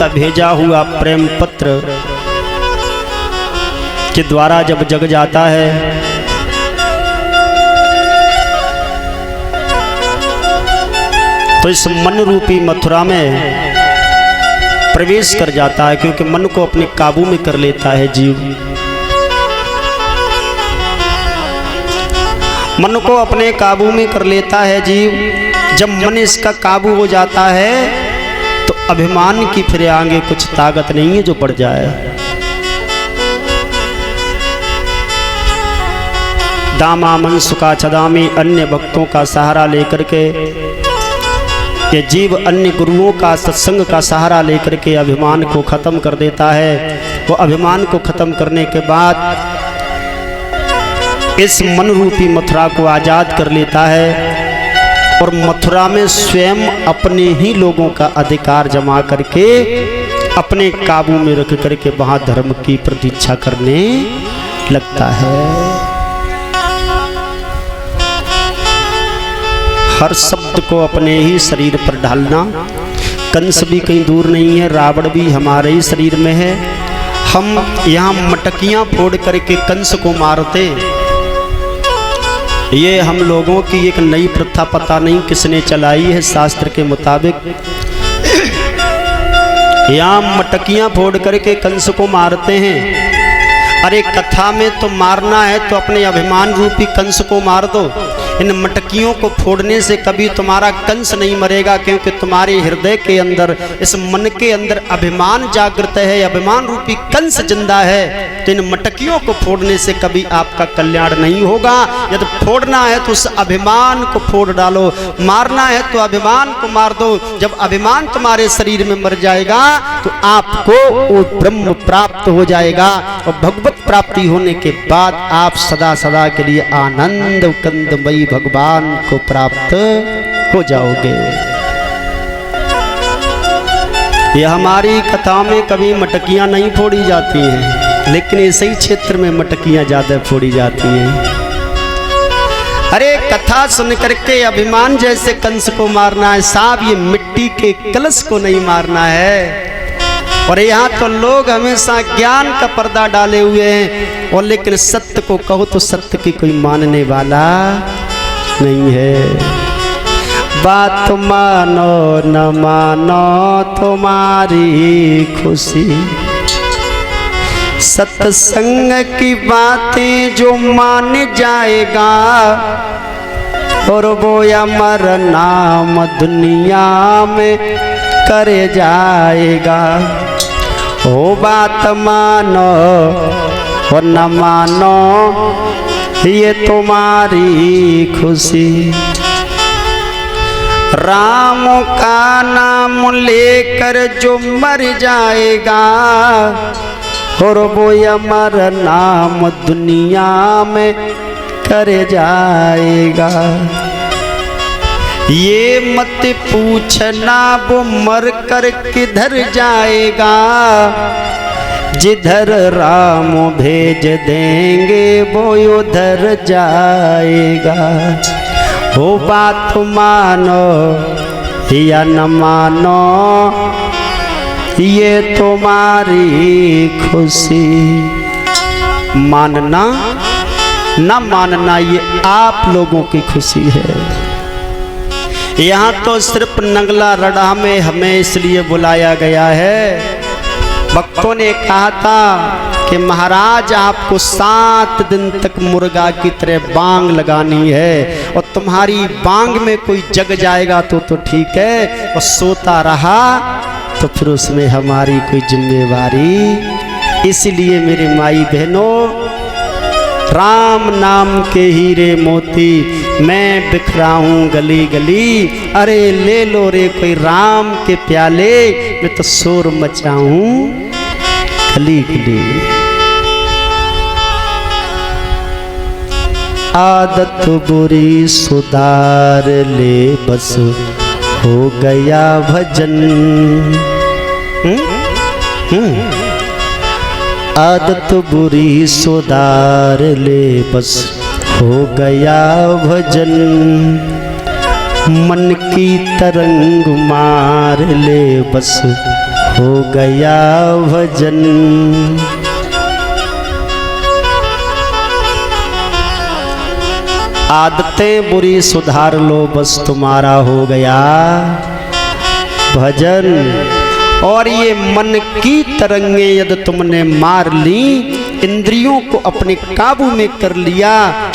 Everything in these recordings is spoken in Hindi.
का भेजा हुआ प्रेम पत्र के द्वारा जब जग जाता है तो इस मन रूपी मथुरा में प्रवेश कर जाता है, क्योंकि मन को अपने काबू में कर लेता है जीव। मन को अपने काबू में कर लेता है जीव। जब मन इसका काबू हो जाता है तो अभिमान की फिर आगे कुछ ताकत नहीं है जो बढ़ जाए। दामा मनसुका छदामी, अन्य भक्तों का सहारा लेकर के ये जीव अन्य गुरुओं का सत्संग का सहारा लेकर के अभिमान को खत्म कर देता है। वो अभिमान को खत्म करने के बाद इस मन रूपी मथुरा को आजाद कर लेता है और मथुरा में स्वयं अपने ही लोगों का अधिकार जमा करके अपने काबू में रख करके वहां धर्म की प्रतीक्षा करने लगता है। हर शब्द को अपने ही शरीर पर ढालना। कंस भी कहीं दूर नहीं है, रावण भी हमारे ही शरीर में है। हम यहाँ मटकियां फोड़ करके कंस को मारते, ये हम लोगों की एक नई प्रथा पता नहीं किसने चलाई है। शास्त्र के मुताबिक यहाँ मटकियां फोड़ करके कंस को मारते हैं। अरे कथा में तो मारना है तो अपने अभिमान रूपी कंस को मार दो। इन मटकियों को फोड़ने से कभी तुम्हारा कंस नहीं मरेगा, क्योंकि तुम्हारे हृदय के अंदर, इस मन के अंदर अभिमान जागृत है, अभिमान रूपी कंस जिंदा है। तो इन मटकियों को फोड़ने से कभी आपका कल्याण नहीं होगा। यदि फोड़ना है तो उस अभिमान को फोड़ डालो, मारना है तो अभिमान को मार दो। जब अभिमान तुम्हारे शरीर में मर जाएगा तो आपको वो ब्रह्म प्राप्त हो जाएगा और भगवत प्राप्ति होने के बाद आप सदा सदा के लिए आनंद कंदमयी भगवान को प्राप्त हो जाओगे। ये हमारी कथा में कभी मटकियां नहीं फोड़ी जाती हैं, लेकिन इसी क्षेत्र में मटकियां ज्यादा फोड़ी जाती हैं। अरे कथा सुन करके अभिमान जैसे कंस को मारना है साहब, ये मिट्टी के कलश को नहीं मारना है। और यहाँ तो लोग हमेशा ज्ञान का पर्दा डाले हुए हैं, और लेकिन सत्य को कहो तो सत्य की कोई मानने वाला नहीं है। बात मानो न मानो तुम्हारी खुशी, सत्संग की बातें जो मान जाएगा और वो अमर नाम दुनिया में करे जाएगा। ओ बात मानो और न मानो ये तुम्हारी खुशी, राम का नाम लेकर जो मर जाएगा और वो अमर नाम दुनिया में करे जाएगा। ये मत पूछना वो मर कर किधर जाएगा, जिधर राम भेज देंगे वो उधर जाएगा। वो बात मानो या न मानो ये तुम्हारी खुशी, मानना न मानना ये आप लोगों की खुशी है। यहाँ तो सिर्फ नंगला रड़ा में हमें इसलिए बुलाया गया है। भक्तों ने कहा था कि महाराज आपको 7 दिन तक मुर्गा की तरह बांग लगानी है, और तुम्हारी बांग में कोई जग जाएगा तो ठीक है, और सोता रहा तो फिर उसमें हमारी कोई जिम्मेवारी। इसलिए मेरे माई बहनों, राम नाम के हीरे मोती मैं बिखराऊं गली गली, अरे ले लो रे कोई राम के प्याले, मैं तो शोर मचाऊं गली गली। आदत बुरी सुधार ले बस हो गया भजन। आदत बुरी सुधार ले बस हो गया भजन, मन की तरंग मार ले बस हो गया भजन। आदतें बुरी सुधार लो बस तुम्हारा हो गया भजन। और ये मन की तरंगे यदि तुमने मार ली, इंद्रियों को अपने काबू में कर लिया,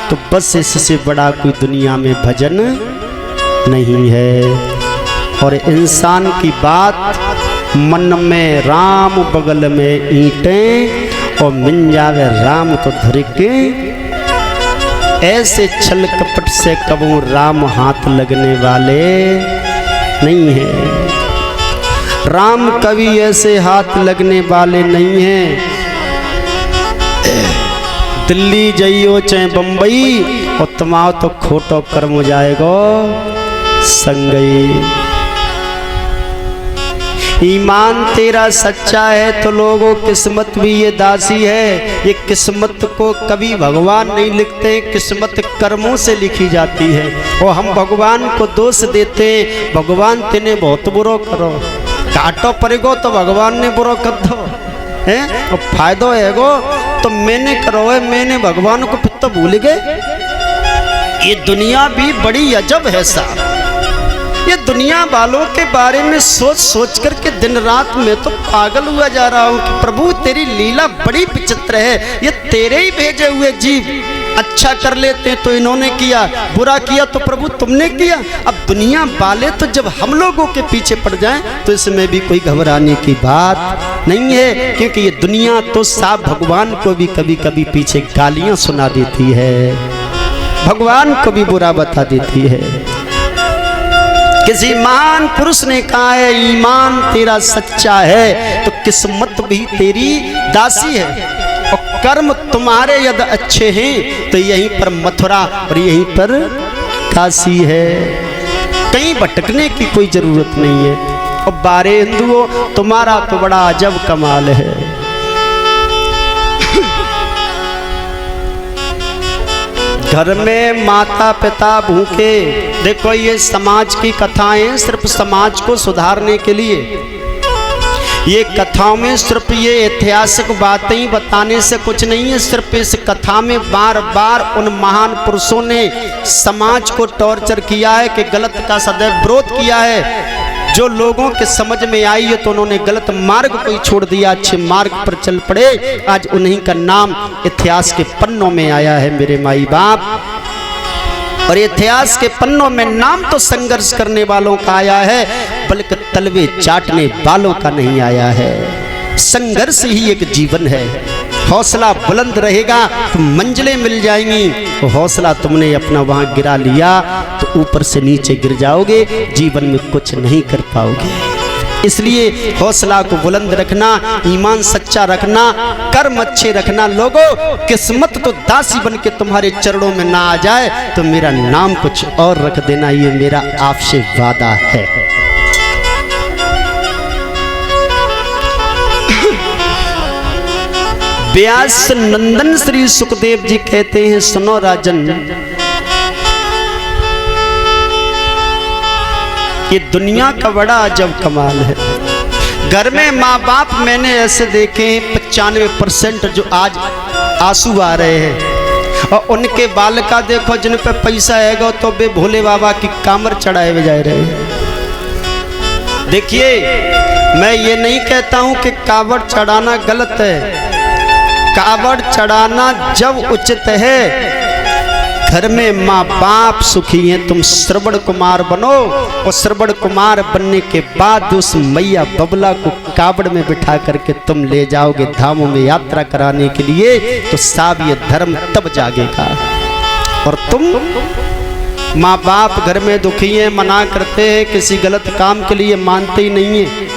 तो बस इससे बड़ा कोई दुनिया में भजन नहीं है। और इंसान की बात, मन में राम बगल में ईंटें, और मिल जावे राम तो धर के, ऐसे छल कपट से कबू राम हाथ लगने वाले नहीं हैं। राम कभी ऐसे हाथ लगने वाले नहीं हैं। दिल्ली जाइयो चाहे बम्बई, और तुम्हारा तो खोटो कर्म हो जाएगो संगई। ईमान तेरा सच्चा है तो लोगों किस्मत भी ये दासी है। ये किस्मत को कभी भगवान नहीं लिखते, किस्मत कर्मों से लिखी जाती है। और हम भगवान को दोष देते हैं, भगवान तेने बहुत बुरो करो, काटो पड़ेगो तो भगवान ने बुरो कर दो है, और फायदो हैगो तो मैंने करो है, मैंने भगवान को फिर तो भूल गए। ये दुनिया भी बड़ी अजब है साहब। ये दुनिया वालों के बारे में सोच सोच करके दिन रात में तो पागल हुआ जा रहा हूँ कि प्रभु तेरी लीला बड़ी विचित्र है। ये तेरे ही भेजे हुए जीव अच्छा कर लेते तो इन्होंने किया, बुरा किया तो प्रभु तुमने किया। अब दुनिया वाले तो जब हम लोगों के पीछे पड़ जाएं तो इसमें भी कोई घबराने की बात नहीं है, क्योंकि ये दुनिया तो साफ भगवान को भी कभी कभी पीछे गालियां सुना देती है, भगवान को भी बुरा बता देती है। किसी महान पुरुष ने कहा है, ईमान तेरा सच्चा है तो किस्मत भी तेरी दासी है, और कर्म तुम्हारे यदि अच्छे हैं तो यहीं पर मथुरा और यहीं पर काशी है, कहीं भटकने की कोई जरूरत नहीं है। और बारे हिंदुओं, तुम्हारा तो बड़ा अजब कमाल है। घर में माता पिता भूखे, देखो ये समाज की कथाएं सिर्फ समाज को सुधारने के लिए, ये कथाओं में सिर्फ ये ऐतिहासिक बातें ही बताने से कुछ नहीं है। सिर्फ इस कथा में बार बार उन महान पुरुषों ने समाज को टॉर्चर किया है, कि गलत का सदैव विरोध किया है। जो लोगों के समझ में आई है तो उन्होंने गलत मार्ग को ही छोड़ दिया, अच्छे मार्ग पर चल पड़े। आज उन्हीं का नाम इतिहास के पन्नों में आया है मेरे माई बाप। और इतिहास के पन्नों में नाम तो संघर्ष करने वालों का आया है, बल्कि तलवे चाटने वालों का नहीं आया है। संघर्ष ही एक जीवन है। हौसला बुलंद रहेगा तो मंजिलें मिल जाएंगी। तो हौसला तुमने अपना वहां गिरा लिया तो ऊपर से नीचे गिर जाओगे, जीवन में कुछ नहीं कर पाओगे। इसलिए हौसला को बुलंद रखना, ईमान सच्चा रखना, कर्म अच्छे रखना। लोगों, किस्मत तो दासी बन के तुम्हारे चरणों में ना आ जाए तो मेरा नाम कुछ और रख देना, ये मेरा आपसे वादा है। व्यास नंदन श्री सुखदेव जी कहते हैं, सुनो राजन, ये दुनिया का बड़ा अजब कमाल है। घर में माँ बाप मैंने ऐसे देखे 95% जो आज आंसू आ रहे हैं, और उनके बाल का देखो जिन पे पैसा हैगा तो वे भोले बाबा की कामर चढ़ाए हुए जा रहे हैं। देखिए, मैं ये नहीं कहता हूं कि कावड़ चढ़ाना गलत है, कावड़ चढ़ाना जब उचित है। घर में माँ बाप सुखी हैं, तुम श्रवण कुमार बनो, और श्रवण कुमार बनने के बाद उस मैया बबला को कावड़ में बिठा करके तुम ले जाओगे धामों में यात्रा कराने के लिए, तो साब ये धर्म तब जागेगा। और तुम माँ बाप घर में दुखी हैं, मना करते हैं, किसी गलत काम के लिए मानते ही नहीं है।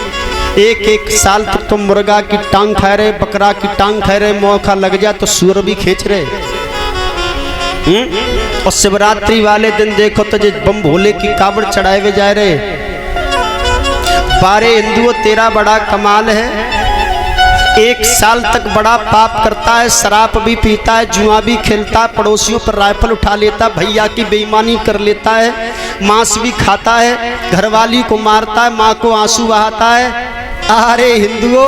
एक साल तक तुम मुर्गा की टांग खा रहे, बकरा की टांग खा रहे, मौका लग जाए तो सूर भी खींच रहे। और शिवरात्रि वाले दिन देखो तो जो बम भोले की कावड़ चढ़ाए हुए जा रहे। बारे हिंदुओं, तेरा बड़ा कमाल है। एक साल तक बड़ा पाप करता है, शराब भी पीता है, जुआ भी खेलता है, पड़ोसियों पर राइफल उठा लेता, भैया की बेईमानी कर लेता है, मांस भी खाता है, घरवाली को मारता है, माँ को आंसू बहाता है। अरे हिंदुओं,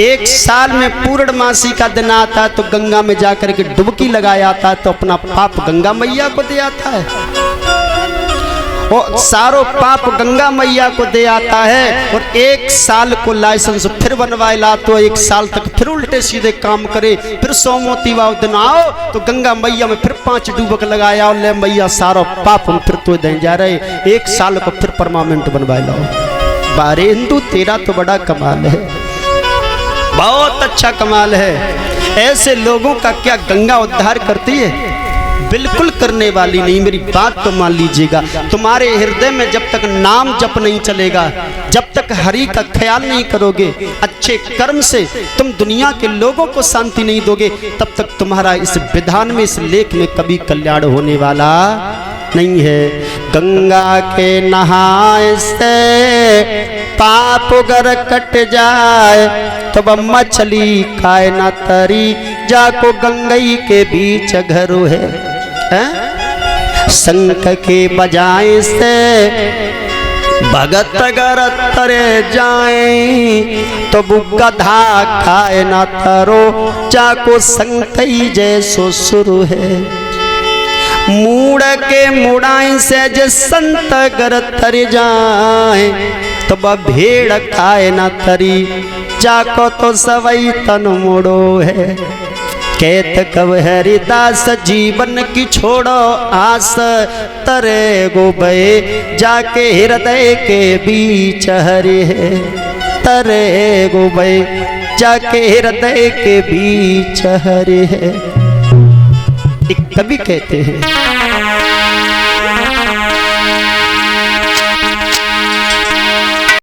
एक साल में पूर्णमासी का दिन आता है तो गंगा में जाकर के डुबकी लगाया आता है तो अपना पाप गंगा मैया को दे आता है। और सारों पाप गंगा मैया को दे आता है। और एक साल को लाइसेंस फिर बनवाएला तो एक साल तक फिर उल्टे सीधे काम करे, फिर सोमवती वाव दिन आओ तो गंगा मैया में फिर 5 डूबक लगाया और ले मैया सारों पाप हम फिर तो दे जा रहे, एक साल को फिर परमानेंट बनवाए लाओ। बारे हिंदू तेरा तो बड़ा कमाल है, बहुत अच्छा कमाल है। ऐसे लोगों का क्या गंगा उद्धार करती है? बिल्कुल करने वाली नहीं। मेरी बात तो मान लीजिएगा, तुम्हारे हृदय में जब तक नाम जप नहीं चलेगा, जब तक हरि का ख्याल नहीं करोगे, अच्छे कर्म से तुम दुनिया के लोगों को शांति नहीं दोगे, तब तक तुम्हारा इस विधान में, इस लेख में कभी कल्याण होने वाला नहीं है। गंगा के नहाए से पाप गर कट जाए तो बम मछली खाए ना तरी, जाको गंगई के बीच घरो है। शंख के बजाए से भगत गर तरे जाए तो गधा खाए ना तरो, जाको संकई जैसो शुरू है। मूड़ के मुड़ाई से जे संत गर तर जाए तो भेड़ खाए ना तरी, जाको तो सवई तन मोड़ो है। कहत कब हरिदास जीवन की छोड़ो आस, तरे गोबे जाके हृदय के बीच हरे है। तरे गोबे जाके हृदय के बीच हरे है। एक कवि कहते हैं